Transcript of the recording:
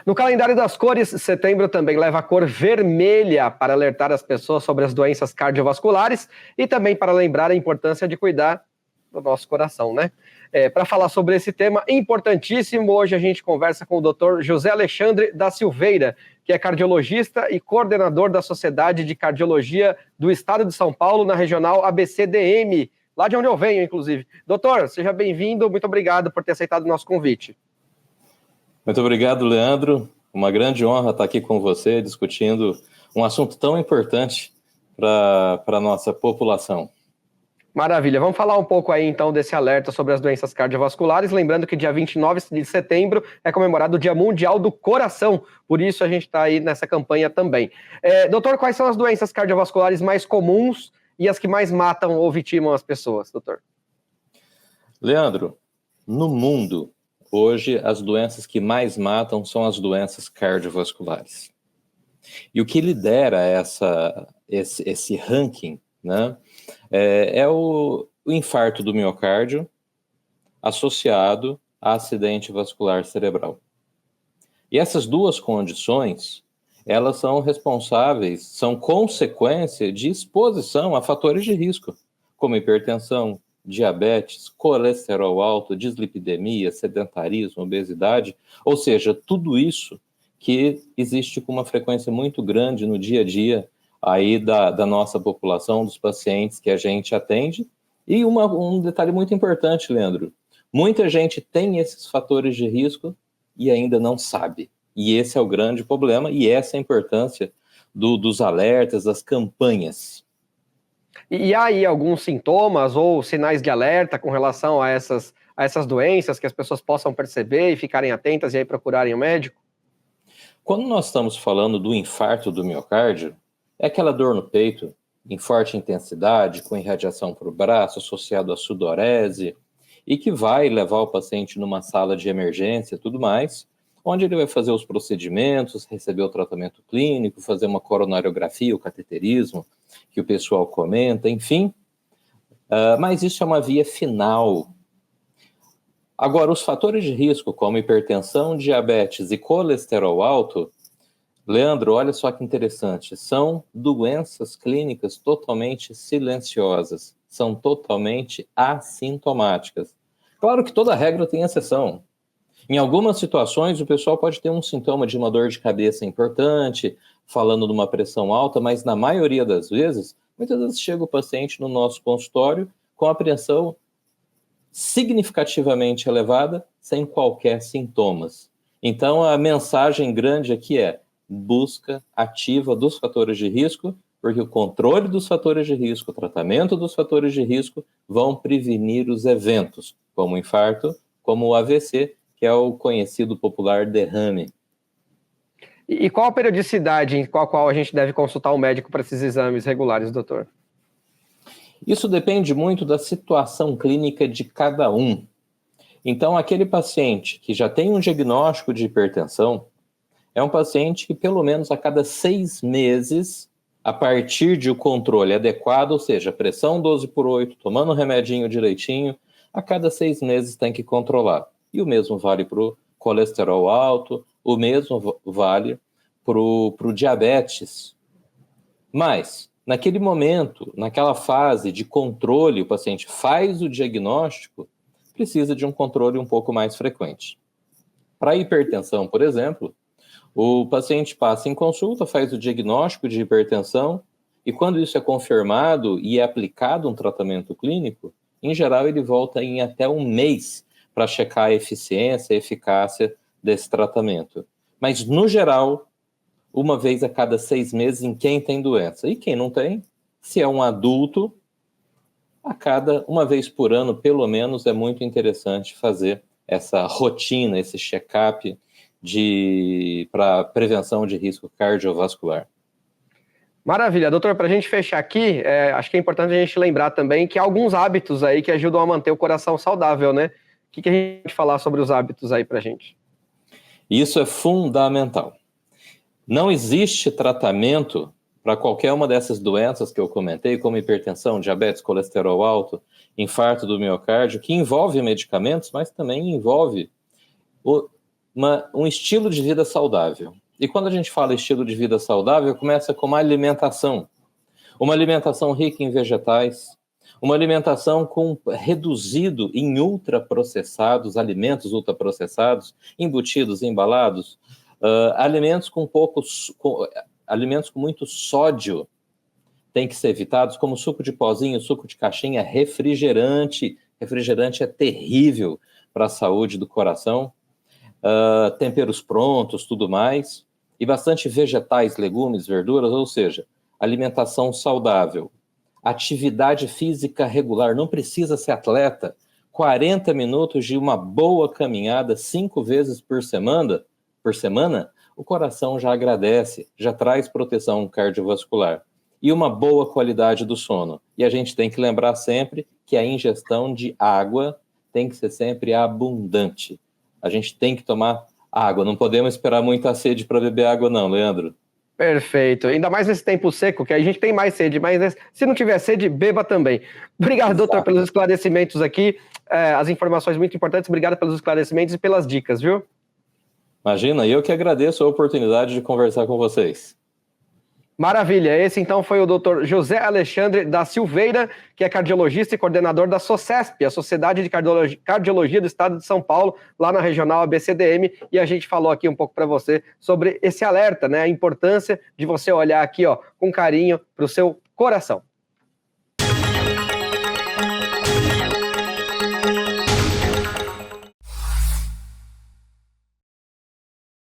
No calendário das cores, setembro também leva a cor vermelha para alertar as pessoas sobre as doenças cardiovasculares e também para lembrar a importância de cuidar do nosso coração, né? Para falar sobre esse tema importantíssimo, hoje a gente conversa com o Dr. José Alexandre da Silveira, que é cardiologista e coordenador da Sociedade de Cardiologia do Estado de São Paulo, na regional ABCDM, lá de onde eu venho, inclusive. Doutor, seja bem-vindo, muito obrigado por ter aceitado o nosso convite. Muito obrigado, Leandro. Uma grande honra estar aqui com você, discutindo um assunto tão importante para a nossa população. Maravilha. Vamos falar um pouco aí, então, desse alerta sobre as doenças cardiovasculares. Lembrando que dia 29 de setembro é comemorado o Dia Mundial do Coração. Por isso a gente está aí nessa campanha também. Doutor, quais são as doenças cardiovasculares mais comuns e as que mais matam ou vitimam as pessoas, doutor? Leandro, no mundo, hoje as doenças que mais matam são as doenças cardiovasculares. E o que lidera esse ranking, né, é o infarto do miocárdio associado a acidente vascular cerebral. E essas duas condições, elas são responsáveis, são consequência de exposição a fatores de risco, como hipertensão, diabetes, colesterol alto, dislipidemia, sedentarismo, obesidade, ou seja, tudo isso que existe com uma frequência muito grande no dia a dia aí da nossa população, dos pacientes que a gente atende. E um detalhe muito importante, Leandro, muita gente tem esses fatores de risco e ainda não sabe. E esse é o grande problema e essa é a importância dos alertas, das campanhas. E há aí alguns sintomas ou sinais de alerta com relação a essas doenças que as pessoas possam perceber e ficarem atentas e aí procurarem o médico? Quando nós estamos falando do infarto do miocárdio, é aquela dor no peito, em forte intensidade, com irradiação para o braço, associado à sudorese, e que vai levar o paciente numa sala de emergência e tudo mais, onde ele vai fazer os procedimentos, receber o tratamento clínico, fazer uma coronariografia, o cateterismo, que o pessoal comenta, enfim. Mas isso é uma via final. Agora, os fatores de risco, como hipertensão, diabetes e colesterol alto, Leandro, olha só que interessante, são doenças clínicas totalmente silenciosas, são totalmente assintomáticas. Claro que toda regra tem exceção. Em algumas situações, o pessoal pode ter um sintoma de uma dor de cabeça importante, falando de uma pressão alta, mas na maioria das vezes, muitas vezes chega o paciente no nosso consultório com a pressão significativamente elevada, sem qualquer sintomas. Então, a mensagem grande aqui é busca ativa dos fatores de risco, porque o controle dos fatores de risco, o tratamento dos fatores de risco vão prevenir os eventos, como o infarto, como o AVC, que é o conhecido popular derrame. E qual a periodicidade com a qual a gente deve consultar o médico para esses exames regulares, doutor? Isso depende muito da situação clínica de cada um. Então, aquele paciente que já tem um diagnóstico de hipertensão é um paciente que, pelo menos a cada 6 meses, a partir de um controle adequado, ou seja, pressão 12/8, tomando um remedinho direitinho, a cada 6 meses tem que controlar. E o mesmo vale para o colesterol alto, o mesmo vale para o diabetes. Mas, naquele momento, naquela fase de controle, o paciente faz o diagnóstico, precisa de um controle um pouco mais frequente. Para a hipertensão, por exemplo, o paciente passa em consulta, faz o diagnóstico de hipertensão, e quando isso é confirmado e é aplicado um tratamento clínico, em geral ele volta em até 1 mês para checar a eficiência, a eficácia desse tratamento. Mas, no geral, 1 vez a cada 6 meses em quem tem doença. E quem não tem, se é um adulto, a cada 1 vez por ano, pelo menos, é muito interessante fazer essa rotina, esse check-up para prevenção de risco cardiovascular. Maravilha, doutor, para a gente fechar aqui, acho que é importante a gente lembrar também que há alguns hábitos aí que ajudam a manter o coração saudável, né? O que a gente pode falar sobre os hábitos aí para a gente? Isso é fundamental. Não existe tratamento para qualquer uma dessas doenças que eu comentei, como hipertensão, diabetes, colesterol alto, infarto do miocárdio, que envolve medicamentos, mas também envolve um estilo de vida saudável. E quando a gente fala estilo de vida saudável, começa com uma alimentação rica em vegetais, uma alimentação reduzido em ultraprocessados, alimentos ultraprocessados, embutidos, embalados, alimentos com muito sódio tem que ser evitados, como suco de pozinho, suco de caixinha, refrigerante. Refrigerante é terrível para a saúde do coração. Temperos prontos, tudo mais. E bastante vegetais, legumes, verduras, ou seja, alimentação saudável. Atividade física regular, não precisa ser atleta. 40 minutos de uma boa caminhada 5 vezes por semana, o coração já agradece, já traz proteção cardiovascular. E uma boa qualidade do sono. E a gente tem que lembrar sempre que a ingestão de água tem que ser sempre abundante. A gente tem que tomar água, não podemos esperar muita sede para beber água não, Leandro. Perfeito, ainda mais nesse tempo seco, que a gente tem mais sede, mas se não tiver sede, beba também. Obrigado, doutor, pelos esclarecimentos aqui, as informações muito importantes, obrigado pelos esclarecimentos e pelas dicas, viu? Imagina, eu que agradeço a oportunidade de conversar com vocês. Maravilha, esse então foi o Dr. José Alexandre da Silveira, que é cardiologista e coordenador da SOCESP, a Sociedade de Cardiologia do Estado de São Paulo, lá na regional ABCDM, e a gente falou aqui um pouco para você sobre esse alerta, né, a importância de você olhar aqui, ó, com carinho para o seu coração.